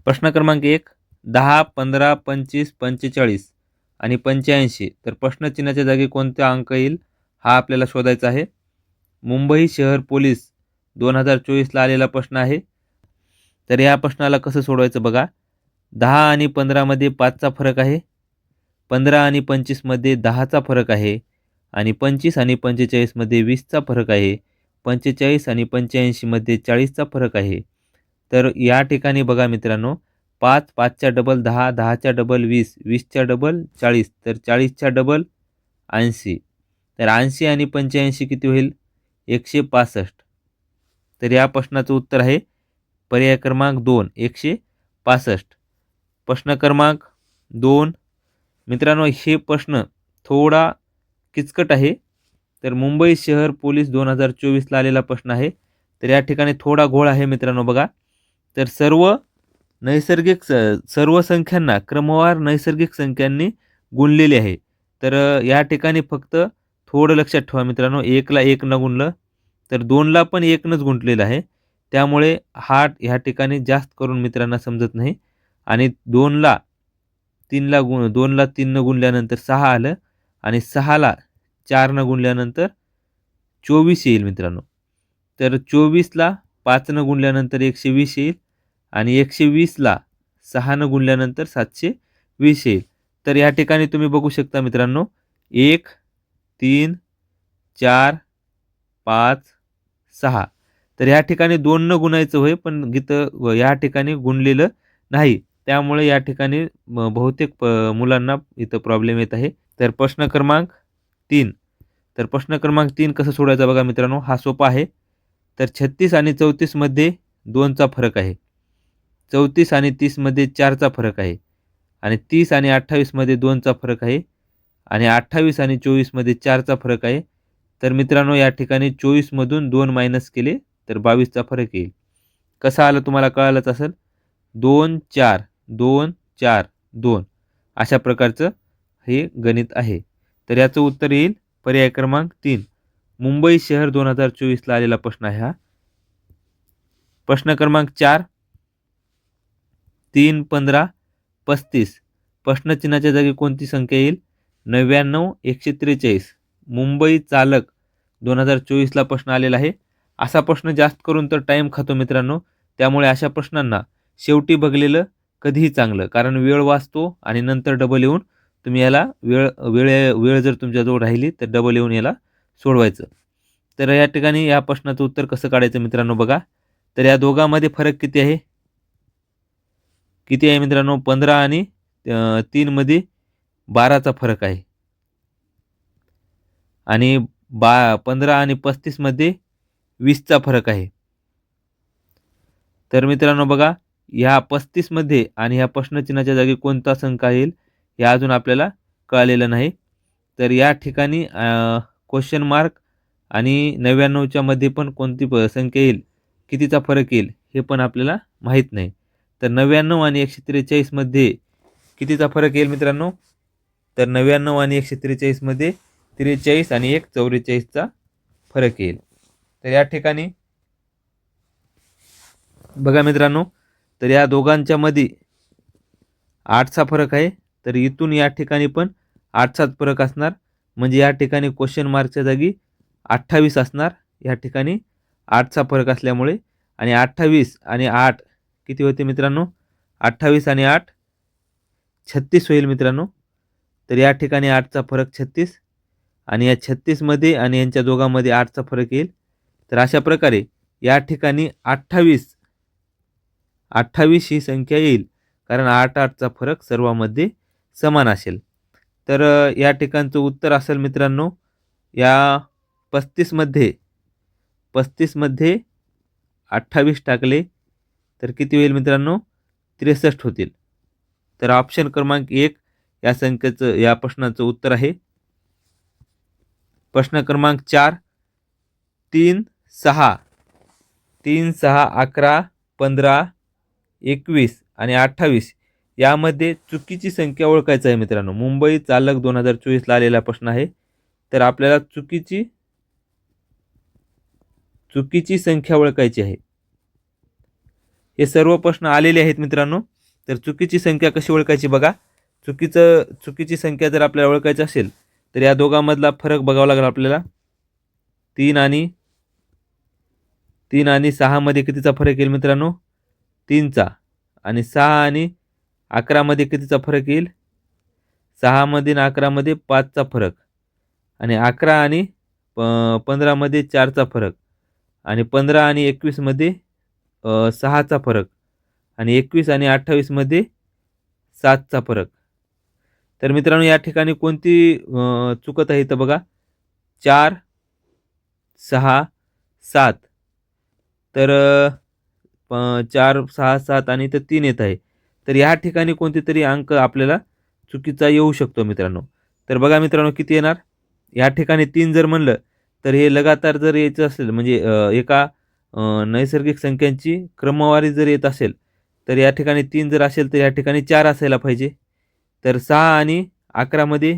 प्रश्न क्रमांक 1, 10, 15, 25, 45 आणि 85. तर प्रश्नचिन्हाच्या जागी कोणता अंक येईल हा आपल्याला शोधायचा आहे. मुंबई शहर पोलीस 2024ला आलेला प्रश्न आहे. तर या प्रश्नाला कसं सोडवायचं बघा. 10 आणि 15मध्ये 5चा फरक आहे. 15 आणि 25मध्ये 10चा फरक आहे आणि 25 आणि 45मध्ये 20चा फरक आहे. 45 आणि 85मध्ये 40चा फरक आहे. तर या ठिकाणी बघा मित्रांनो, 5, 5च्या डबल 10, 10च्या डबल 20, 20च्या डबल 40, तर 40च्या डबल 80. तर 80 आणि 85 किती होईल? 165. तर या प्रश्नाचं उत्तर आहे पर्याय क्रमांक 2, 165. प्रश्न क्रमांक 2 मित्रांनो, हे प्रश्न थोडा किचकट आहे. तर मुंबई शहर पोलीस 2024ला आलेला प्रश्न आहे. तर या ठिकाणी थोडा घोळ आहे मित्रांनो बघा. तर सर्व संख्यांना क्रमवार नैसर्गिक संख्यांनी गुणलेले आहे. तर या ठिकाणी फक्त थोडं लक्षात ठेवा मित्रांनो, 1ला 1 न गुणलं तर 2ला पण 1नच गुंतलेलं आहे. त्यामुळे ह्या ठिकाणी जास्त करून मित्रांना समजत नाही. आणि 2ला 3 न गुणल्यानंतर 6 आलं आणि 6ला 4 न गुणल्यानंतर 24 येईल मित्रांनो. तर 24ला 5 न गुणल्यानंतर 120 येईल आणि 120ला 6 न गुणल्यानंतर 720 येईल. तर या ठिकाणी तुम्ही बघू शकता मित्रांनो, 1, 3, 4, 5, 6. तर या ठिकाणी 2 न गुणायचं होय, पण इथं या ठिकाणी गुणलेलं नाही. त्यामुळे या ठिकाणी बहुतेक मुलांना इथं प्रॉब्लेम येत आहे. तर प्रश्न क्रमांक 3. तर प्रश्न क्रमांक 3 कसं सोडवायचा बघा मित्रांनो, हा सोपा आहे. तर 36 आणि 34मध्ये 2चा फरक आहे. 34 आणि 30मध्ये 4चा फरक आहे आणि 30 आणि 28मध्ये 2चा फरक आहे आणि 28 आणि 24मध्ये 4चा फरक आहे. तर मित्रांनो, या ठिकाणी 24मधून 2 मायनस केले तर 22चा फरक येईल. कसा आला तुम्हाला कळालंच असेल. 2, 4, 2, 4, 2 अशा प्रकारचं हे गणित आहे. तर याचं उत्तर येईल पर्याय क्रमांक 3. मुंबई शहर 2024ला आलेला प्रश्न आहे हा. प्रश्न क्रमांक 4, 3, 15, 35. प्रश्नचिन्हाच्या जागी कोणती संख्या येईल? 99, 143. मुंबई चालक 2024ला प्रश्न आलेला आहे. असा प्रश्न जास्त करून तर टाईम खातो मित्रांनो. त्यामुळे अशा प्रश्नांना शेवटी बघलेलं कधीही चांगलं. कारण वेळ वाचतो आणि नंतर डबल येऊन तुम्ही याला वेळ वेळ वेळ जर तुमच्याजवळ राहिली तर डबल येऊन याला सोडवायचं. तर या ठिकाणी या प्रश्नाचं उत्तर कसं काढायचं मित्रांनो बघा. तर या दोघांमध्ये फरक किती आहे? किती आहे मित्रांनो? 15 आणि 3मध्ये 12चा फरक आहे आणि 15 आणि 35मध्ये 20चा फरक आहे. तर मित्रांनो बघा, ह्या 35मध्ये आणि ह्या प्रश्नचिन्हाच्या जागी कोणता संख्या येईल हे अजून आपल्याला कळालेलं नाही. तर या ठिकाणी क्वेश्चन मार्क आणि 99च्या मध्ये पण कोणती संख्या येईल, कितीचा फरक येईल हे पण आपल्याला माहीत नाही. तर 99 आणि 143मध्ये कितीचा फरक येईल मित्रांनो? तर 99 आणि 143मध्ये 43 आणि 1 44चा फरक येईल. तर या ठिकाणी बघा मित्रांनो, तर या दोघांच्या मध्ये 8चा फरक आहे. तर इथून या ठिकाणी पण 8चाच फरक असणार. म्हणजे या ठिकाणी क्वेश्चन मार्कच्या जागी 28 असणार. या ठिकाणी 8चा फरक असल्यामुळे आणि 28 आणि 8 किती होते मित्रांनो? 28 आणि 8 36 होईल मित्रांनो. तर या ठिकाणी 8चा फरक 36 आणि या 36मध्ये आणि यांच्या दोघांमध्ये 8चा फरक येईल. तर अशा प्रकारे या ठिकाणी 28 ही संख्या येईल. कारण 8चा फरक सर्वांमध्ये समान असेल. तर या ठिकाणचं उत्तर असेल मित्रांनो, या 35मध्ये 28 टाकले तर किती होईल मित्रांनो? 63 होतील. तर ऑप्शन क्रमांक 1 या प्रश्नाचं उत्तर आहे. प्रश्न क्रमांक 4, 3, 6, 11, 15, 21 आणि 28 यामध्ये चुकीची संख्या ओळखायचं आहे मित्रांनो. मुंबई चालक 2024ला आलेला प्रश्न आहे. तर आपल्याला चुकीची संख्या ओळखायची आहे. हे सर्व प्रश्न आलेले आहेत मित्रांनो. तर चुकीची संख्या कशी ओळखायची बघा. चुकीची संख्या जर आपल्याला ओळखायची असेल तर या दोघांमधला फरक बघावा लागेल आपल्याला. 3 आणि 6 मध्ये कितीचा फरक येईल मित्रांनो? 3चा. आणि 6 आणि 11 मध्ये कितीचा फरक येईल? 6 मध्ये आणि 11 मध्ये 5चा फरक. आणि 11 आणि 15 मध्ये 4चा फरक. आणि 15 आणि 21 मध्ये 6चा फरक. आणि 21 आणि 28 मध्ये 7चा फरक. तर मित्रांनो या ठिकाणी कोणती चुकत आहे तर बघा 4, 6, 7. तर 4, 6, 7 आणि इथं 3 येत आहे. तर या ठिकाणी कोणतेतरी अंक आपल्याला चुकीचा येऊ शकतो मित्रांनो. तर बघा मित्रांनो किती येणार? या ठिकाणी 3 जर म्हणलं तर हे लगातार जर यायचं असेल म्हणजे एका नैसर्गिक संख्यांची क्रमवारी जर येत असेल तर या ठिकाणी 3 जर असेल तर या ठिकाणी 4 असायला पाहिजे. तर 6 आणि 11 मध्ये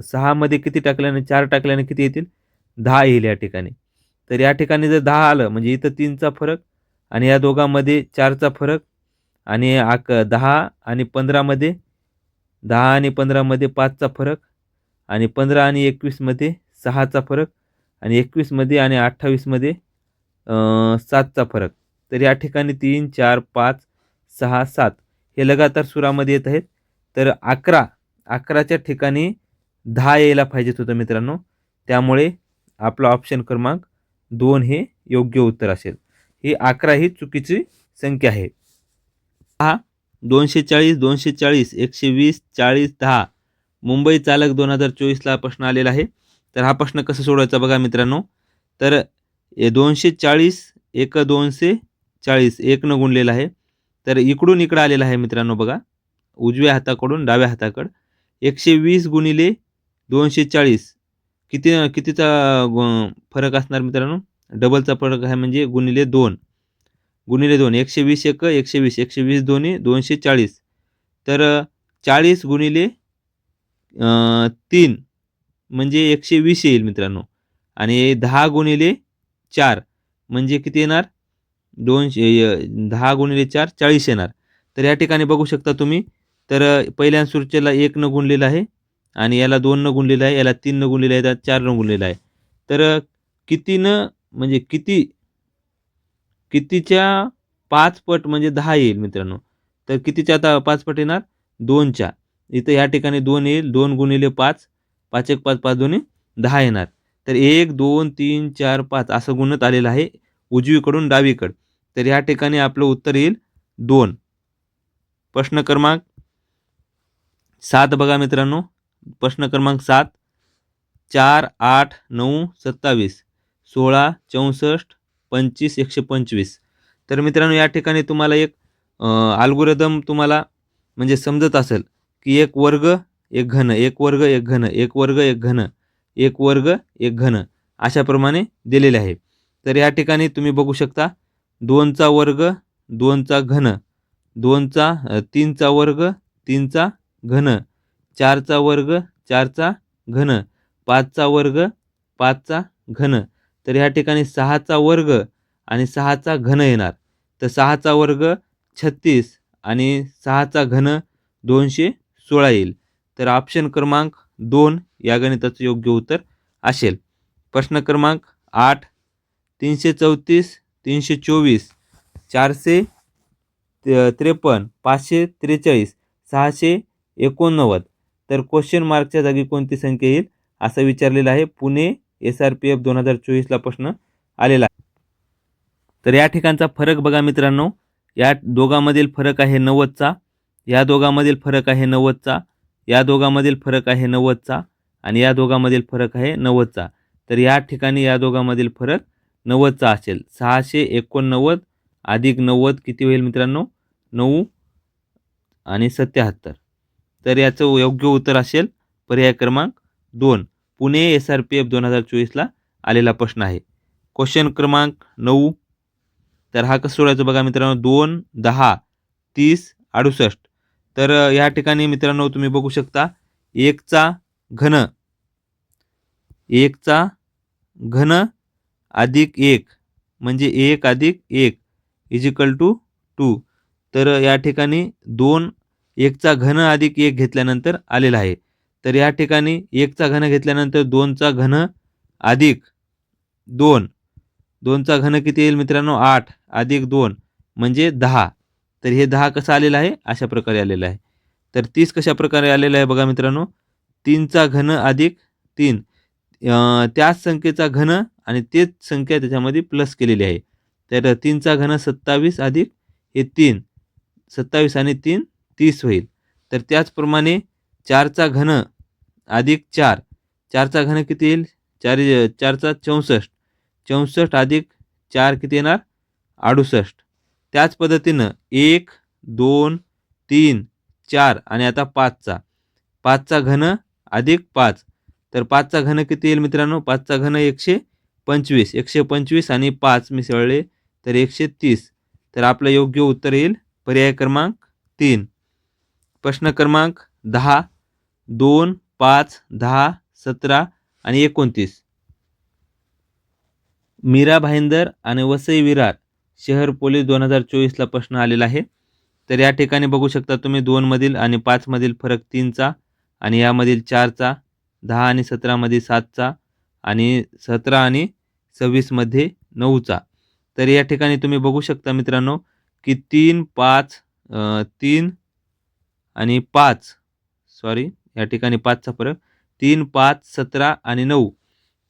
6 मध्ये किती टाकल्याने 4 टाकल्याने किती येतील? 10 येईल या ठिकाणी. तर या ठिकाणी जर 10 आलं म्हणजे इथं 3चा फरक आणि या दोघांमध्ये 4चा फरक आणि 10 आणि 15 मध्ये 10 आणि 15 मध्ये 5चा फरक आणि 15 आणि 21 मध्ये 6चा फरक आणि 21 मध्ये आणि 28 मध्ये 7चा फरक. तर या ठिकाणी 3, 4, 5, 6, 7 हे लगातार सुरामध्ये येत आहेत. तर 11च्या ठिकाणी 10 यायला पाहिजेत होतं मित्रांनो. त्यामुळे आपला ऑप्शन क्रमांक 2 हे योग्य उत्तर असेल. ही 11 ही चुकीची संख्या आहे. पहा 240, 240, 120, 40, 10 मुंबई चालक 2024ला प्रश्न आलेला आहे. तर हा प्रश्न कसा सोडवायचा बघा मित्रांनो. तर 240 एक 240 1 न गुणलेला आहे. तर इकडून इकडं आलेला आहे मित्रांनो बघा. उजव्या हाताकडून डाव्या हाताकडं 120 गुणिले 240 कितीचा फरक असणार मित्रांनो? डबलचा फरक आहे म्हणजे गुणिले 2. गुणिले 2 120 एक 120 120 दोन्ही 240. तर 40 गुणिले 3 म्हणजे 120 येईल मित्रांनो. आणि 10 गुणिले 4 म्हणजे किती येणार? 10 गुणिले 4 40 येणार. तर या ठिकाणी बघू शकता तुम्ही. तर पहिल्या सूरचेला 1 न गुणलेला आहे आणि याला 2 न गुणलेला आहे, याला 3 न गुणलेला आहे, त्याला 4 न गुणलेला आहे. तर कितीनं म्हणजे कितीच्या 5 पट म्हणजे 10 येईल मित्रांनो. तर कितीच्या आता 5 पट येणार? 2च्या. इथं या ठिकाणी 2 येईल. 2 गुणिले 5, 5 एक 5, 5 दोन्ही 10 येणार. तर 1, 2, 3, 4, 5 असं गुणत आलेलं आहे उजवीकडून डावीकडं. तर या ठिकाणी आपलं उत्तर येईल 2. प्रश्न क्रमांक 7 बघा मित्रांनो. प्रश्न क्रमांक 7 4, 8, 9, 27, 16, 64, 25, 125. तर मित्रांनो या ठिकाणी तुम्हाला एक अल्गोरिदम तुम्हाला म्हणजे समजत असेल की एक वर्ग एक घन, एक वर्ग एक घन, एक वर्ग एक घन, एक वर्ग एक घन अशाप्रमाणे दिलेले आहे. तर या ठिकाणी तुम्ही बघू शकता 2चा वर्ग 2चा घन, 3चा वर्ग 3चा घन, 4चा वर्ग 4चा घन, 5चा वर्ग 5चा घन. तर या ठिकाणी 6चा वर्ग आणि 6चा घन येणार. तर 6चा वर्ग 36 आणि 6चा घन 216 येईल. तर ऑप्शन क्रमांक 2 या गणिताचं योग्य उत्तर असेल. प्रश्न क्रमांक 8 334, 324, 453, 543, 689. तर क्वेश्चन मार्कच्या जागी कोणती संख्या येईल असं विचारलेलं आहे. पुणे SRPF 2024ला प्रश्न आलेला आहे. तर या ठिकाणचा फरक बघा मित्रांनो. या दोघांमधील फरक आहे 90चा. या दोघांमधील फरक आहे 90चा. या दोघांमधील फरक आहे 90चा आणि या दोघांमधील फरक आहे 90चा. तर या ठिकाणी या दोघांमधील फरक 90चा असेल. 689 अधिक 90 किती होईल मित्रांनो? 9 आणि 77. तर याचं योग्य उत्तर असेल पर्याय क्रमांक 2. पुणे SRPF 2024ला आलेला प्रश्न आहे. क्वेश्चन क्रमांक 9. तर हा कसं सोडायचं बघा मित्रांनो. 2, 10, 30, 68. तर या ठिकाणी मित्रांनो तुम्ही बघू शकता 1चा घन 1चा घन अधिक 1 म्हणजे 1 अधिक 1 इज इक्वल टू 2. तर या ठिकाणी 2 1चा घन अधिक 1 घेतल्यानंतर आलेला आहे. तर या ठिकाणी 1चा घन घेतल्यानंतर 2चा घन अधिक 2, 2चा घन किती येईल मित्रांनो 8 अधिक 2 म्हणजे 10. तर हे 10 कसं आलेलं आहे अशा प्रकारे आलेलं आहे. तर 30 कशा प्रकारे आलेलं आहे बघा मित्रांनो 3चा घन अधिक 3 त्याच संख्येचा घन आणि तेच संख्या त्याच्यामध्ये प्लस केलेली आहे. तर 3चा घन 27 अधिक हे 3 27 आणि 3 30 होईल. तर त्याचप्रमाणे 4चा घन अधिक 4 4चा घन किती येईल 4चा 64 64 अधिक 4 किती येणार 68. त्याच पद्धतीनं 1 2 3 4 आणि आता 5चा 5चा घन अधिक 5 तर 5चा घन किती येईल मित्रांनो 5चा घन 125 125 आणि 5 मिसळले तर 130. तर आपलं योग्य उत्तर येईल पर्याय क्रमांक 3. प्रश्न क्रमांक 10 2 5 10 17 आणि 29. मीरा भाईंदर आणि वसई विरार शहर पोलीस 2024ला प्रश्न आलेला आहे. तर या ठिकाणी बघू शकता तुम्ही 2 मधील आणि 5 मधील फरक 3चा आणि यामधील 4चा 10 आणि 17 मध्ये 7चा आणि 17 आणि 26 मध्ये 9चा. तर या ठिकाणी तुम्ही बघू शकता मित्रांनो की 3 5 3 आणि 5 सॉरी या ठिकाणी 5चा फरक 3 5 17 आणि 9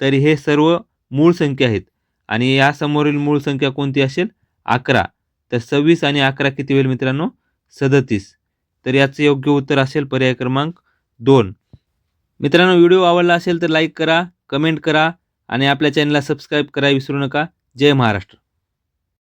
तर हे सर्व मूळ संख्या आहेत आणि या समोरील मूळ संख्या कोणती असेल 11. तर 26 आणि 11 किती होईल मित्रांनो 37. तर याचं योग्य उत्तर असेल पर्याय क्रमांक 2. मित्रांनो व्हिडिओ आवडला असेल तर लाईक करा, कमेंट करा आणि आपल्या चॅनलला सबस्क्राईब करायला विसरू नका. जय महाराष्ट्र.